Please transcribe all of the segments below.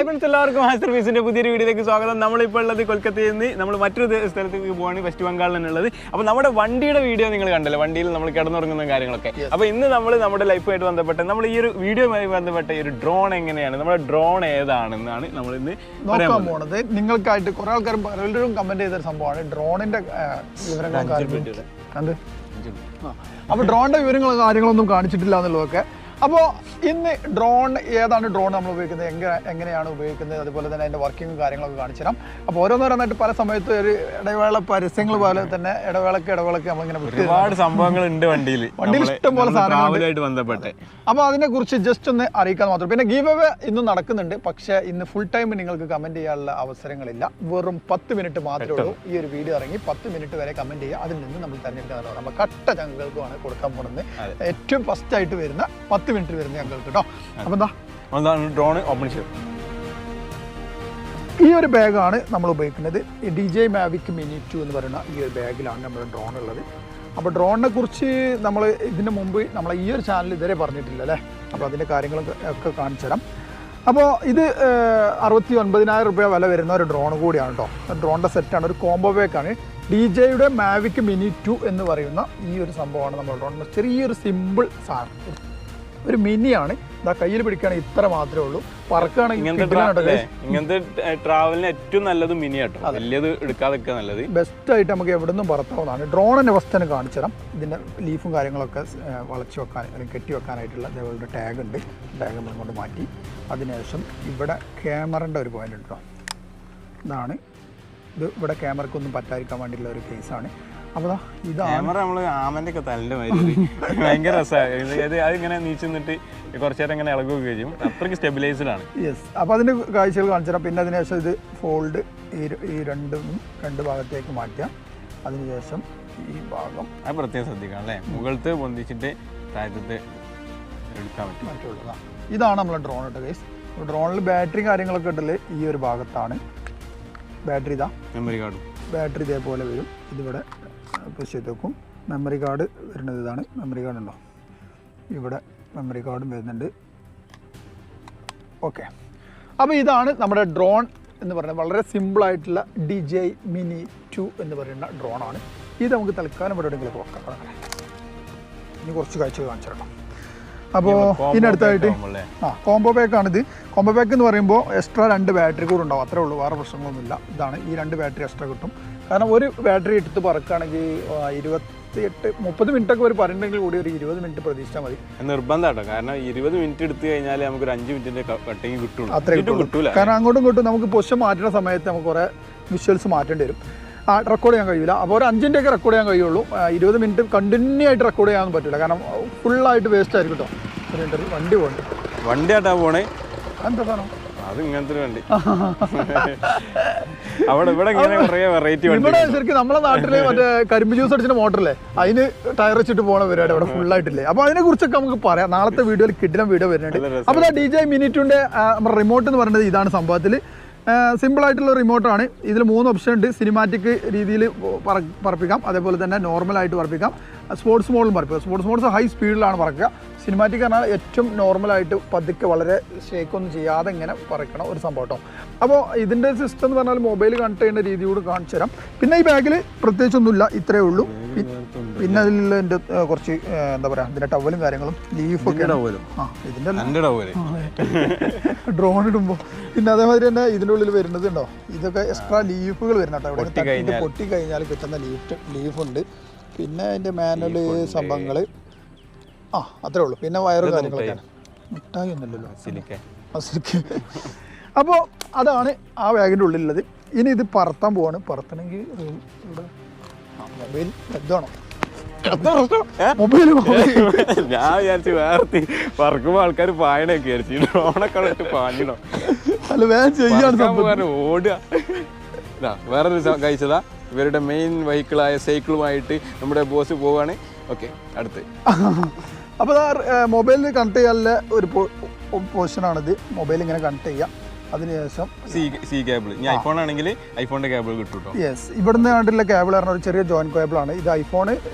Friends, എല്ലാവർക്കും master പീസിന്റെ പുതിയൊരു വീഡിയോയിലേക്ക് സ്വാഗതം. നമ്മളിപ്പോൾ ഉള്ളത് കൊൽക്കത്തയിൽ നിന്ന് നമ്മൾ മറ്റൊരു സ്ഥലത്തേക്ക് പോവാണ്, വെസ്റ്റ് ബംഗാളിലുള്ളത്. അപ്പോൾ നമ്മുടെ വണ്ടിയുടെ വീഡിയോ നിങ്ങൾ കണ്ടല്ലോ, വണ്ടിയിൽ നമ്മൾ കിടന്നുറങ്ങുന്ന കാര്യങ്ങളൊക്കെ. അപ്പോൾ ഇന്ന് നമ്മൾ നമ്മുടെ ലൈഫുമായിട്ട് ബന്ധപ്പെട്ട് നമ്മൾ ഈ ഒരു വീഡിയോയുമായി ബന്ധപ്പെട്ട ഈ ഒരു ഡ്രോൺ എങ്ങനെയാണ്, നമ്മുടെ ഡ്രോൺ ഏതാണെന്നാണ് നമ്മൾ ഇന്ന് നോക്കാൻ പോകുന്നത്. നിങ്ങൾക്കായിട്ട് കുറെ ആൾക്കാർ പലരും കമന്റ് ചെയ്തൊരു സംഭവമാണ് ഡ്രോണിന്റെ വിവരങ്ങൾ. അപ്പോൾ ഡ്രോണിന്റെ വിവരങ്ങളും കാര്യങ്ങളൊന്നും കാണിച്ചിട്ടില്ല എന്നുള്ളതൊക്കെ. അപ്പോൾ ഇന്ന് ഡ്രോൺ ഏതാണ്, ഡ്രോൺ നമ്മൾ ഉപയോഗിക്കുന്നത്, എങ്ങനെയാണ് ഉപയോഗിക്കുന്നത്, അതുപോലെ തന്നെ അതിൻ്റെ വർക്കിങ്ങും കാര്യങ്ങളൊക്കെ കാണിച്ചു തരാം. അപ്പോൾ ഓരോന്നോരോന്നായിട്ട് പല സമയത്ത് ഒരു ഇടവേള പരസ്യങ്ങൾ പോലെ തന്നെ ഇടവേളക്ക് നമ്മളിങ്ങനെ ഒരുപാട് സംഭവങ്ങളുണ്ട് വണ്ടിയിൽ ഇഷ്ടംപോലെ സാധനങ്ങളായിട്ട് ബന്ധപ്പെട്ട്. അപ്പോൾ അതിനെക്കുറിച്ച് ജസ്റ്റ് ഒന്ന് അറിയിക്കാൻ മാത്രം. പിന്നെ ഗീവ് അവേ ഇന്നും നടക്കുന്നുണ്ട്, പക്ഷേ ഇന്ന് ഫുൾ ടൈം നിങ്ങൾക്ക് കമൻറ്റ് ചെയ്യാനുള്ള അവസരങ്ങളില്ല. വെറും 10 മിനിറ്റ് മാത്രമേ ഉള്ളൂ. ഈ ഒരു വീഡിയോ ഇറങ്ങി 10 മിനിറ്റ് വരെ കമൻറ്റ് ചെയ്യുക. അതിൽ നിന്ന് നമ്മൾ തിരഞ്ഞെടുക്കാൻ നമ്മൾ കട്ട ചങ്ങൾക്കുമാണ് കൊടുക്കാൻ പോകുന്നത്. ഏറ്റവും ഫസ്റ്റ് ആയിട്ട് വരുന്ന 10 മിനിറ്റ് വരുന്ന ഞങ്ങൾക്ക് കേട്ടോ. അപ്പോൾ എന്താ ഡ്രോൺ ഓപ്പൺ ചെയ്യും. ഈ ഒരു ബാഗാണ് നമ്മൾ ഉപയോഗിക്കുന്നത്. DJI Mavic Mini 2 എന്ന് പറയുന്ന ഈ ഒരു ബാഗിലാണ് നമ്മുടെ ഡ്രോൺ ഉള്ളത്. അപ്പോൾ ഡ്രോണിനെ കുറിച്ച് നമ്മൾ ഇതിന് മുമ്പ് നമ്മളെ ഈ ഒരു ചാനൽ ഇതുവരെ പറഞ്ഞിട്ടില്ല അല്ലേ. അപ്പോൾ അതിൻ്റെ കാര്യങ്ങളൊക്കെ കാണിച്ചു തരാം. അപ്പോൾ ഇത് 69,000 രൂപ വില വരുന്ന ഒരു ഡ്രോൺ കൂടിയാണ് കേട്ടോ. ഡ്രോണിൻ്റെ സെറ്റാണ്, ഒരു കോംബോ ബാഗാണ്. DJIയുടെ Mavic Mini 2 എന്ന് പറയുന്ന ഈ ഒരു സംഭവമാണ് നമ്മുടെ ഡ്രോണിൻ്റെ ചെറിയൊരു സിമ്പിൾ സാധനം. ഒരു മിനിയാണ്, ഇതാ കയ്യിൽ പിടിക്കുകയാണെങ്കിൽ ഇത്ര മാത്രമേ ഉള്ളൂ. പറക്കുകയാണെങ്കിൽ ഇങ്ങനത്തെ ട്രാവലിന് ഏറ്റവും നല്ലത് മിനി ആട്ടോ, വലിയത് എടുക്കാതെ നല്ലത്. ബെസ്റ്റ് ആയിട്ട് നമുക്ക് എവിടെ നിന്നും പറത്താവുന്നതാണ്. ഡ്രോണിൻ്റെ ഫസ്റ്റ് തന്നെ കാണിച്ചു തരാം. ഇതിൻ്റെ ലീഫും കാര്യങ്ങളൊക്കെ വളച്ച് വെക്കാൻ അല്ലെങ്കിൽ കെട്ടി വെക്കാനായിട്ടുള്ള അതേപോലെ ടാഗ് ഉണ്ട്. ടാഗ് നമ്മൾ കൊണ്ട് മാറ്റി. അതിനുശേഷം ഇവിടെ ക്യാമറൻ്റെ ഒരു പോയിന്റ് ഉണ്ട് കേട്ടോ. ഇതാണ് ഇത്. ഇവിടെ ക്യാമറയ്ക്കൊന്നും പറ്റാതിരിക്കാൻ വേണ്ടിയിട്ടുള്ള ഒരു കേസാണ്. അപ്പോൾ ഇത് ക്യാമറ നമ്മൾ ആമൻ്റെ ഒക്കെ തലിൻ്റെ മാതിരി ഭയങ്കര രസമാണ്. അതിങ്ങനെ നീച്ചു നിന്നിട്ട് കുറച്ചു നേരം ഇങ്ങനെ ഇളകുകയും ചെയ്യും. അത്രയ്ക്ക് സ്റ്റെബിലൈസ്ഡ് ആണ്. യെസ്. അപ്പോൾ അതിൻ്റെ കാഴ്ചകൾ കാണിച്ചു തരാം. പിന്നെ അതിനുശേഷം ഇത് ഫോൾഡ് ഈ രണ്ട് ഭാഗത്തേക്ക് മാറ്റാം. അതിനുശേഷം ഈ ഭാഗം അത് പ്രത്യേകം ശ്രദ്ധിക്കണം അല്ലേ, മുകളിലത്തെ പൊന്തിച്ചിട്ട് താഴത്തെ എടുക്കാൻ പറ്റുള്ളൂ. ഇതാണ് നമ്മളെ ഡ്രോൺ കേട്ടോ ഗൈസ്. ഡ്രോണിൽ ബാറ്ററി കാര്യങ്ങളൊക്കെ ഉണ്ടല്ലേ ഈ ഒരു ഭാഗത്താണ്. ബാറ്ററി ഇതാ, മെമ്മറി കാർഡും ബാറ്ററി ഇതേപോലെ വരും. ഇതിവിടെ പുഷ് ചെയ്ത് വെക്കും. മെമ്മറി കാർഡ് വരുന്നത് ഇതാണ്. മെമ്മറി കാർഡ് ഉണ്ടോ, ഇവിടെ മെമ്മറി കാർഡും വരുന്നുണ്ട്. ഓക്കെ. അപ്പോൾ ഇതാണ് നമ്മുടെ ഡ്രോൺ എന്ന് പറയുന്നത്. വളരെ സിമ്പിളായിട്ടുള്ള DJI Mini 2 എന്ന് പറയുന്ന ഡ്രോണാണ് ഇത്. നമുക്ക് തൽക്കാലം എവിടെയെങ്കിലും നോക്കാം. ഇനി കുറച്ച് കാഴ്ചകൾ കാണിച്ചു തരണം. അപ്പോൾ ഇതിനടുത്തായിട്ട് കോംബോ പാക്കാണിത്. കോംബോ പാക്ക് എന്ന് പറയുമ്പോൾ എക്സ്ട്രാ 2 ബാറ്ററി കൂടെ ഉണ്ടാവും, അത്രേ ഉള്ളൂ, വേറെ പ്രശ്നങ്ങളൊന്നുമില്ല. ഇതാണ് ഈ 2 ബാറ്ററി എക്സ്ട്രാ കിട്ടും. കാരണം ഒരു ബാറ്ററി എടുത്ത് പറക്കുകയാണെങ്കിൽ 28-30 മിനിറ്റൊക്കെ ഒരു പറഞ്ഞിട്ടുണ്ടെങ്കിൽ കൂടി ഒരു 20 മിനിറ്റ് പ്രതീക്ഷിച്ചാൽ മതി. നിർബന്ധമാട്ടോ, കാരണം 20 മിനിറ്റ് എടുത്തു കഴിഞ്ഞാൽ നമുക്കൊരു 5 മിനിറ്റിന്റെ കട്ടിങ് കിട്ടും. അത്രയും കിട്ടൂല. കാരണം അങ്ങോട്ടും ഇങ്ങോട്ടും നമുക്ക് പൊസിഷൻ മാറ്റുന്ന സമയത്ത് നമുക്ക് കുറേ വിഷ്വൽസ് മാറ്റേണ്ടി വരും. റെക്കോർഡ് ചെയ്യാൻ കഴിയില്ല. അപ്പോൾ ഒരു 5 മിനിറ്റൊക്കെ റെക്കോർഡ് ചെയ്യാൻ കഴിയുള്ളൂ. 20 മിനിറ്റ് കണ്ടിന്യൂ ആയിട്ട് റെക്കോർഡ് ചെയ്യാൻ പറ്റില്ല, കാരണം ഫുള്ളായിട്ട് വേസ്റ്റ് ആയിരിക്കും കേട്ടോ. വണ്ടി പോകണ്ട വണ്ടിയായിട്ടാ പോണേ. എന്താ സാധനം അത് ഇങ്ങനത്തെ ഒരു വണ്ടി. ഇവിടെ ശരിക്കും നമ്മുടെ നാട്ടിലെ മറ്റേ കരിമ്പ് ജ്യൂസ് അടിച്ചിട്ട് മോട്ടറില്ലേ, അതിന് ടയർ വെച്ചിട്ട് പോണ പരിപാടി അവിടെ ഫുള്ളായിട്ടില്ലേ. അപ്പോൾ അതിനെ കുറിച്ചൊക്കെ നമുക്ക് പറയാം. നാളത്തെ വീഡിയോയിൽ കിടിലം വീഡിയോ വരുന്നുണ്ട്. അപ്പോൾ DJI Mini 2ന്റെ നമ്മുടെ റിമോട്ട് എന്ന് പറയുന്നത് ഇതാണ്. സംഭവത്തിൽ സിമ്പിളായിട്ടുള്ള റിമോട്ടാണ്. ഇതിൽ 3 ഓപ്ഷൻ ഉണ്ട്. സിനിമാറ്റിക് രീതിയിൽ പറപ്പിക്കാം, അതേപോലെ തന്നെ നോർമലായിട്ട് പറപ്പിക്കാം, സ്പോർട്സ് മോഡിലും പറപ്പിക്കാം. സ്പോർട്സ് മോഡ്സ് ഹൈ സ്പീഡിലാണ് പറക്കുക. സിനിമാറ്റിക് പറഞ്ഞാൽ ഏറ്റവും നോർമലായിട്ട് പതുക്കെ വളരെ ഷേക്കൊന്നും ചെയ്യാതെ ഇങ്ങനെ പറക്കണം ഒരു സംഭവം കേട്ടോ. അപ്പോൾ ഇതിൻ്റെ സിസ്റ്റം എന്ന് പറഞ്ഞാൽ മൊബൈൽ കണക്ട് ചെയ്യുന്ന രീതിയോട് കാണിച്ചു തരാം. പിന്നെ ഈ ബാഗിൽ പ്രത്യേകിച്ചൊന്നുമില്ല, ഇത്രയേ ഉള്ളൂ. പിന്നെ അതിൽ എൻ്റെ കുറച്ച് എന്താ പറയുക, ഇതിൻ്റെ ടവലും കാര്യങ്ങളും ലീഫൊക്കെ ഇതിൻ്റെ ഡ്രോൺ ഇടുമ്പോൾ. പിന്നെ അതേമാതിരി തന്നെ ഇതിൻ്റെ ഉള്ളിൽ വരുന്നത് ഉണ്ടോ, ഇതൊക്കെ എക്സ്ട്രാ ലീഫുകൾ വരുന്ന കേട്ടോ. ഇവിടെ പൊട്ടി കഴിഞ്ഞാൽ കിട്ടുന്ന ലീഫുണ്ട്. പിന്നെ അതിൻ്റെ മാനുവൽ സംഭവങ്ങൾ അത്രേ ഉള്ളൂ. പിന്നെ വയറും കാര്യങ്ങളൊക്കെയാണ്. മിഠായി ഒന്നുമില്ലല്ലോ. അപ്പോൾ അതാണ് ആ ബാഗിൻ്റെ ഉള്ളിലുള്ളത്. ഇനി ഇത് പറത്താൻ പോവാണ്. പറത്തണമെങ്കിൽ ഇവിടെ മൊബൈൽ എന്തോണം മൊബൈൽ. ഞാൻ വിചാരിച്ചു വേറെ പറക്കുമ്പോൾ ആൾക്കാർ പായണൊക്കെ വിചാരിച്ചു ഡ്രോണൊക്കെ ഇട്ട് പാഞ്ഞിടോ. അല്ല വേഗം ചെയ്യാണ് ഓടുക. വേറൊരു കഴിച്ചതാ, ഇവരുടെ മെയിൻ വെഹിക്കിളായ സൈക്കിളുമായിട്ട് നമ്മുടെ ബോസ് പോവാണ്. ഓക്കെ, അടുത്ത്. അപ്പോൾ മൊബൈലിൽ കണക്ട് ചെയ്യാനുള്ള ഒരു പൊസിഷനാണിത്. മൊബൈൽ ഇങ്ങനെ കണക്ട് ചെയ്യാം. അതിനുശേഷം സി കേബിൾ. ഇനി ഐഫോൺ ആണെങ്കിൽ ഐഫോണിന്റെ കേബിൾ കിട്ടും. യെസ്. ഇവിടുന്ന് കണ്ടുള്ള കേബിൾ പറഞ്ഞ ഒരു ചെറിയ ജോയിന്റ് കേബിളാണ് ഇത്. ഐഫോൺ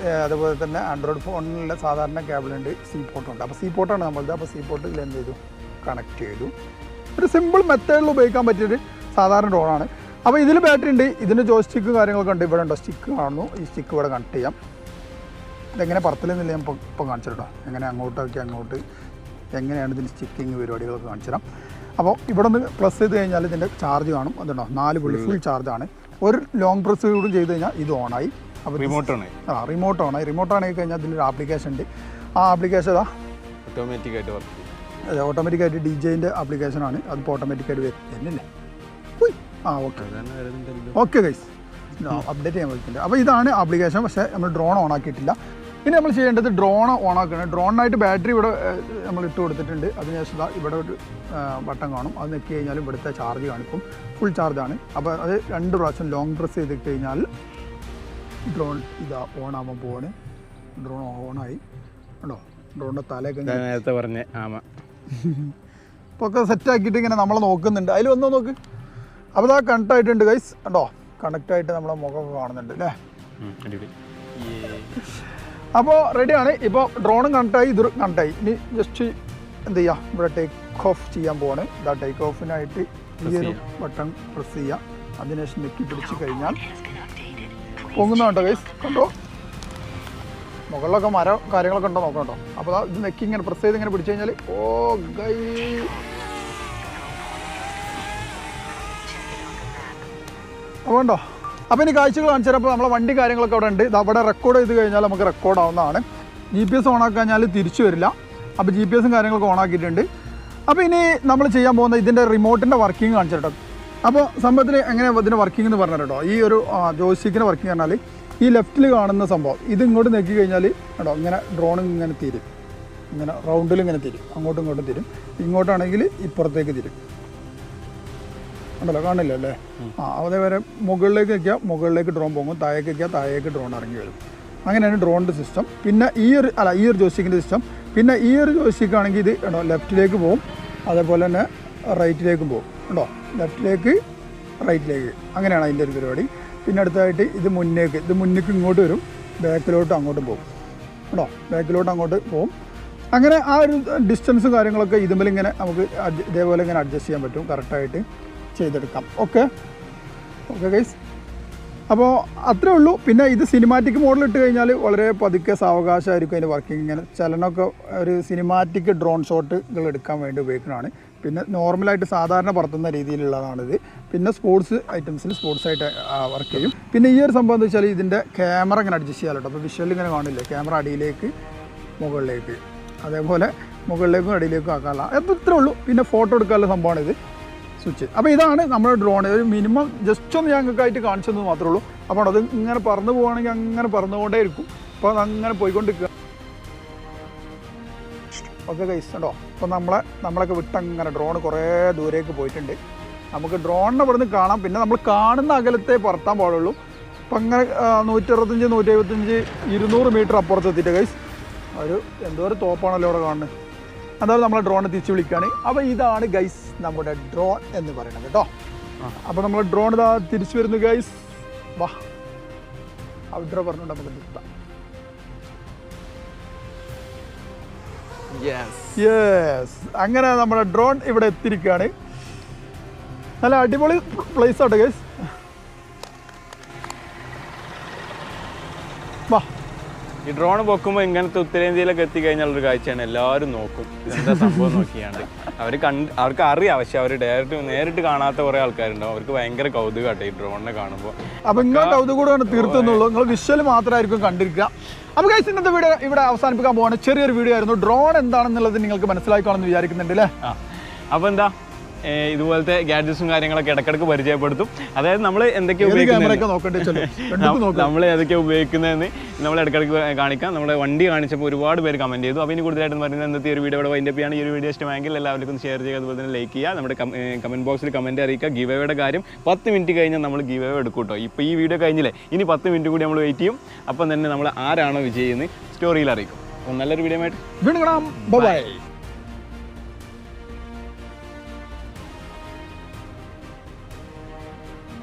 അതുപോലെ തന്നെ ആൻഡ്രോയിഡ് ഫോണിലുള്ള സാധാരണ കേബിളുണ്ട്, സി പോർട്ടുണ്ട്. അപ്പോൾ സി പോർട്ടാണ് നമ്മളത്. അപ്പോൾ സി പോർട്ടിൽ എന്ത് ചെയ്തു, കണക്ട് ചെയ്തു. ഒരു സിമ്പിൾ മെത്തേഡിൽ ഉപയോഗിക്കാൻ പറ്റിയൊരു സാധാരണ ഡ്രോണാണ്. അപ്പോൾ ഇതിൽ ബാറ്ററി ഉണ്ട്, ഇതിൻ്റെ ജോയ്സ്റ്റിക്ക് കാര്യങ്ങളൊക്കെ ഉണ്ട്. ഇവിടെ ഉണ്ടോ സ്റ്റിക്ക് കാണുന്നു, ഈ സ്റ്റിക്ക് ഇവിടെ കണക്ട് ചെയ്യാം. ഇതെങ്ങനെ പറത്തില്ലെന്നില്ല ഞാൻ ഇപ്പം കാണിച്ചു കേട്ടോ, എങ്ങനെ അങ്ങോട്ടാക്കി അങ്ങോട്ട് എങ്ങനെയാണ് ഇതിൻ്റെ സ്റ്റിക്കിങ് പരിപാടികളൊക്കെ കാണിച്ചു തരാം. അപ്പോൾ ഇവിടെ ഒന്ന് പ്ലസ് ചെയ്ത് കഴിഞ്ഞാൽ ഇതിൻ്റെ ചാർജ് കാണും. അതുണ്ടോ 4 പുള്ളി ഫുൾ ചാർജാണ്. ഒരു ലോങ് പ്രസ് കൂടി ചെയ്ത് കഴിഞ്ഞാൽ ഇത് ഓണായി. അപ്പോൾ റിമോട്ടാണ്. റിമോട്ട് ആയി കഴിഞ്ഞാൽ ഇതിലൊരു ആപ്ലിക്കേഷൻ ഉണ്ട്. ആ ആപ്ലിക്കേഷൻ ഓട്ടോമാറ്റിക്കായിട്ട് DJൻ്റെ ആപ്ലിക്കേഷനാണ്. അതിപ്പോൾ ഓട്ടോമാറ്റിക്കായിട്ട് വരുന്നില്ലേ? ഓക്കെ ഗൈസ്, അപ്ഡേറ്റ് ചെയ്യാൻ പറ്റുന്നുണ്ട്. അപ്പോൾ ഇതാണ് ആപ്ലിക്കേഷൻ. പക്ഷേ നമ്മൾ ഡ്രോൺ ഓൺ ആക്കിയിട്ടില്ല. ഇനി നമ്മൾ ചെയ്യേണ്ടത് ഡ്രോൺ ഓൺ ആക്കണം. ഡ്രോണിനായിട്ട് ബാറ്ററി ഇവിടെ നമ്മൾ ഇട്ട് കൊടുത്തിട്ടുണ്ട്. അതിനുശേഷം ഇവിടെ ഒരു ബട്ടൺ കാണും, അത് നെക്കി കഴിഞ്ഞാൽ ഇവിടുത്തെ ചാർജ് കാണിക്കും. ഫുൾ ചാർജാണ്. അപ്പോൾ അത് 2 പ്രാവശ്യം ലോങ് പ്രസ് ചെയ്ത് കഴിഞ്ഞാൽ ഡ്രോൺ ഇതാ ഓൺ ആവാൻ പോവാണ്. ഡ്രോൺ ഓണായി ഉണ്ടോ? ഡ്രോണിൻ്റെ തലയൊക്കെ നേരത്തെ പറഞ്ഞ ഇപ്പോൾ ഒക്കെ സെറ്റാക്കിയിട്ട് ഇങ്ങനെ നമ്മളെ നോക്കുന്നുണ്ട്. അതിൽ വന്നോ നോക്ക്. അപ്പോൾ ഇതാ കണക്ട് ആയിട്ടുണ്ട് ഗൈസ്, ഉണ്ടോ? കണക്ട് ആയിട്ട് നമ്മളെ മുഖമൊക്കെ കാണുന്നുണ്ട് അല്ലേ? അപ്പോൾ റെഡിയാണ്. ഇപ്പോൾ ഡ്രോണും കണക്റ്റായി, ഇത് കണക്റ്റായി. ഇനി ജസ്റ്റ് എന്ത് ചെയ്യുക, ഇവിടെ ടേക്ക് ഓഫ് ചെയ്യാൻ പോവാണ്. ഇതാ ടേക്ക് ഓഫിനായിട്ട് ഈ ഒരു ബട്ടൺ പ്രസ് ചെയ്യുക. അതിനുശേഷം നെക്കി പിടിച്ച് കഴിഞ്ഞാൽ പൊങ്ങുന്നുണ്ടോ ഗൈസ്? കണ്ടോ? മുകളിലൊക്കെ മരം കാര്യങ്ങളൊക്കെ ഉണ്ടോ നോക്കണ്ടോ? അപ്പോൾ ഇത് നെക്കി ഇങ്ങനെ പ്രസ് ചെയ്ത് ഇങ്ങനെ പിടിച്ച് കഴിഞ്ഞാൽ ഓ ഗൈ അപ്പോൾ ഉണ്ടോ? അപ്പോൾ ഇനി കാഴ്ചകൾ കാണിച്ചു തരാം. അപ്പോൾ നമ്മളെ വണ്ടി കാര്യങ്ങളൊക്കെ അവിടെ ഉണ്ട്. ഇത് അവിടെ റെക്കോർഡ് ചെയ്ത് കഴിഞ്ഞാൽ നമുക്ക് റെക്കോർഡ് ആവുന്നതാണ്. GPS ഓൺ ആക്കി കഴിഞ്ഞാൽ തിരിച്ചു വരില്ല. അപ്പോൾ GPS കാര്യങ്ങളൊക്കെ ഓൺ ആക്കിയിട്ടുണ്ട്. അപ്പോൾ ഇനി നമ്മൾ ചെയ്യാൻ പോകുന്ന ഇതിൻ്റെ റിമോട്ടിൻ്റെ വർക്കിംഗ് കാണിച്ചു കേട്ടോ. അപ്പോൾ സംഭവത്തിൽ എങ്ങനെ ഇതിൻ്റെ വർക്കിംഗ് എന്ന് പറഞ്ഞാൽ കേട്ടോ, ഈ ഒരു ജോയ്സ്റ്റിക്കിൻ്റെ വർക്കിംഗ് പറഞ്ഞാൽ ഈ ലെഫ്റ്റിൽ കാണുന്ന സംഭവം ഇത് ഇങ്ങോട്ട് നെക്കി കഴിഞ്ഞാൽ കേട്ടോ ഇങ്ങനെ ഡ്രോൺ ഇങ്ങനെ തിരും, ഇങ്ങനെ റൗണ്ടിൽ ഇങ്ങനെ തിരും, അങ്ങോട്ടും ഇങ്ങോട്ടും തിരും. ഇങ്ങോട്ടാണെങ്കിൽ ഇപ്പുറത്തേക്ക് തിരും. ഉണ്ടല്ലോ, കാണില്ല അല്ലേ? അതേപോലെ മുകളിലേക്ക് വയ്ക്കുക, മുകളിലേക്ക് ഡ്രോൺ പോകും. താഴേക്ക് വയ്ക്കുക, താഴേക്ക് ഡ്രോൺ ഇറങ്ങി വരും. അങ്ങനെയാണ് ഡ്രോണിൻ്റെ സിസ്റ്റം. പിന്നെ ഈ ഒരു ജോയ്സ്റ്റിക്കിൻ്റെ സിസ്റ്റം. പിന്നെ ഈ ഒരു ജോയ്സ്റ്റിക്ക് ആണെങ്കിൽ ഇത് ഉണ്ടോ ലെഫ്റ്റിലേക്ക് പോകും, അതേപോലെ തന്നെ റൈറ്റിലേക്കും പോകും. ഉണ്ടോ? ലെഫ്റ്റിലേക്ക് റൈറ്റിലേക്ക്, അങ്ങനെയാണ് അതിൻ്റെ ഒരു പരിപാടി. പിന്നെ അടുത്തായിട്ട് ഇത് മുന്നേക്ക് ഇങ്ങോട്ട് വരും, ബാക്കിലോട്ട് അങ്ങോട്ടും പോകും. ഉണ്ടോ? ബാക്കിലോട്ട് അങ്ങോട്ട് പോകും. അങ്ങനെ ആ ഒരു ഡിസ്റ്റൻസും കാര്യങ്ങളൊക്കെ ഇതുമ്പോൾ ഇങ്ങനെ നമുക്ക് ഇതേപോലെ ഇങ്ങനെ അഡ്ജസ്റ്റ് ചെയ്യാൻ പറ്റും, കറക്റ്റായിട്ട് ചെയ്തെടുക്കാം. ഓക്കെ ഗൈസ്, അപ്പോൾ അത്രേ ഉള്ളൂ. പിന്നെ ഇത് സിനിമാറ്റിക് മോഡൽ ഇട്ട് കഴിഞ്ഞാൽ വളരെ പതുക്കെ സാവകാശമായിരിക്കും അതിൻ്റെ വർക്കിംഗ്. ഇങ്ങനെ ചലനമൊക്കെ ഒരു സിനിമാറ്റിക് ഡ്രോൺ ഷോട്ടുകൾ എടുക്കാൻ വേണ്ടി ഉപയോഗിക്കുന്നതാണ്. പിന്നെ നോർമലായിട്ട് സാധാരണ പറത്തുന്ന രീതിയിലുള്ളതാണിത്. പിന്നെ സ്പോർട്സ് ഐറ്റംസിൽ സ്പോർട്സായിട്ട് വർക്ക് ചെയ്യും. പിന്നെ ഈ ഒരു സംഭവം എന്ന് വെച്ചാൽ ഇതിൻ്റെ ക്യാമറ ഇങ്ങനെ അഡ്ജസ്റ്റ് ചെയ്യാൻ കേട്ടോ. അപ്പോൾ വിഷ്വൽ ഇങ്ങനെ കാണില്ലേ, ക്യാമറ അടിയിലേക്ക് മുകളിലേക്ക്, അതേപോലെ മുകളിലേക്കും അടിയിലേക്കും ആക്കാനുള്ള എത്രേ ഉള്ളൂ. പിന്നെ ഫോട്ടോ എടുക്കാനുള്ള സംഭവമാണിത് സ്വിച്ച്. അപ്പോൾ ഇതാണ് നമ്മുടെ ഡ്രോൺ. ഒരു മിനിമം ജസ്റ്റ് ഒന്ന് ഞങ്ങൾക്കായിട്ട് കാണിച്ചെന്ന് മാത്രമേ ഉള്ളൂ. അപ്പോൾ അത് ഇങ്ങനെ പറന്ന് പോവുകയാണെങ്കിൽ അങ്ങനെ പറന്നുകൊണ്ടേ ഇരിക്കും. അപ്പോൾ അതങ്ങനെ പോയിക്കൊണ്ടിരിക്കുക. ഓക്കെ ഗൈസ്, ഉണ്ടോ? അപ്പോൾ നമ്മളൊക്കെ വിട്ടങ്ങനെ ഡ്രോൺ കുറേ ദൂരേക്ക് പോയിട്ടുണ്ട്. നമുക്ക് ഡ്രോണിനെ ഇവിടെ നിന്ന് കാണാം. പിന്നെ നമ്മൾ കാണുന്ന അകലത്തെ പറത്താൻ പാടുള്ളൂ. അപ്പോൾ അങ്ങനെ 165, 175, 200 മീറ്റർ അപ്പുറത്തെത്തിയിട്ട് ഗൈസ് ഒരു എന്തോ ഒരു തോപ്പാണല്ലോ അവിടെ കാണുന്നത്. എന്തായാലും നമ്മളെ ഡ്രോണിനെ തിരിച്ച് വിളിക്കുകയാണ്. അപ്പോൾ ഇതാണ് ഗൈസ് നമ്മുടെ ഡ്രോൺ എന്ന് പറയുന്നത് കേട്ടോ. അപ്പോൾ നമ്മൾ ഡ്രോൺ ഇതാ തിരിച്ചു വരുന്നു ഗൈസ്. വാ, ഔട്ട്ഡോർ പറഞ്ഞുകൊണ്ട് നമുക്ക് നിർത്താം. യെസ്, അങ്ങനെ നമ്മുടെ ഡ്രോൺ ഇവിടെ എത്തിയിരിക്കുകയാണ്. നല്ല അടിപൊളി പ്ലേസ് ആട്ടോ ഗൈസ്. വാ, ഈ ഡ്രോൺ പൊക്കുമ്പോൾ ഇങ്ങനത്തെ ഉത്തരേന്ത്യയിലൊക്കെ എത്തിക്കഴിഞ്ഞാൽ ഒരു കാഴ്ചയാണ്. എല്ലാവരും നോക്കും എന്താ സംഭവം നോക്കിയാണ്ട്. അവർക്ക് അറിയാം, പക്ഷെ അവർ നേരിട്ട് കാണാത്ത കുറേ ആൾക്കാരുണ്ടാവും. അവർക്ക് ഭയങ്കര കൗതുകമാട്ടെ ഈ ഡ്രോണിനെ കാണുമ്പോൾ. അപ്പോൾ നിങ്ങൾ കൗതുകൂടാണ് തീർത്തുന്നുള്ളൂ. നിങ്ങൾ വിഷ്വൽ മാത്രമായിരിക്കും കണ്ടിരിക്കുക. അപ്പോൾ ഗൈസ് ഇന്നത്തെ വീഡിയോ ഇവിടെ അവസാനിപ്പിക്കാൻ പോവാണ്. ചെറിയൊരു വീഡിയോ ആയിരുന്നു. ഡ്രോൺ എന്താണെന്നുള്ളത് നിങ്ങൾക്ക് മനസ്സിലാക്കാമെന്ന് വിചാരിക്കുന്നുണ്ട് അല്ലേ? അപ്പോൾ എന്താ ഇതുപോലത്തെ ഗാഡ്ജറ്റ്സും കാര്യങ്ങളൊക്കെ ഇടയ്ക്കിടയ്ക്ക് പരിചയപ്പെടുത്തും. അതായത് നമ്മൾ എന്തൊക്കെയാണ് ഉപയോഗിക്കുന്നതെന്ന് നമ്മൾ ഇടയ്ക്കിടയ്ക്ക് കാണിക്കാം. നമ്മുടെ വണ്ടി കാണിച്ചപ്പോൾ ഒരുപാട് പേര് കമൻറ്റ് ചെയ്തു. അപ്പോൾ ഇനി കൂടുതലായിട്ട് പറയുന്നത് ഇന്നത്തെ ഒരു വീഡിയോ ഇവിടെ വൈൻഡപ്പ് ചെയ്യാണ്. ഈ ഒരു വീഡിയോ ഇഷ്ടമെങ്കിൽ എല്ലാവർക്കും ഷെയർ ചെയ്യുക, അതുപോലെ തന്നെ ലൈക്ക് ചെയ്യുക. നമ്മുടെ കമൻറ്റ് ബോക്സിൽ കമൻറ്റ് അറിയിക്കുക. ഗിവ് അവേയുടെ കാര്യം 10 മിനിറ്റ് കഴിഞ്ഞാൽ നമ്മൾ ഗിവ് അവേ എടുക്കും കേട്ടോ. ഇപ്പോൾ ഈ വീഡിയോ കഴിഞ്ഞില്ലേ, ഇനി 10 മിനിറ്റ് കൂടി നമ്മൾ വെയിറ്റ് ചെയ്യും. അപ്പം തന്നെ നമ്മൾ ആരാണോ വിജയിയെന്ന് സ്റ്റോറിയിൽ അറിയിക്കും. അപ്പോൾ നല്ലൊരു വീഡിയോ ആയിട്ട് വീണ്ടും കാണാം. ബൈ.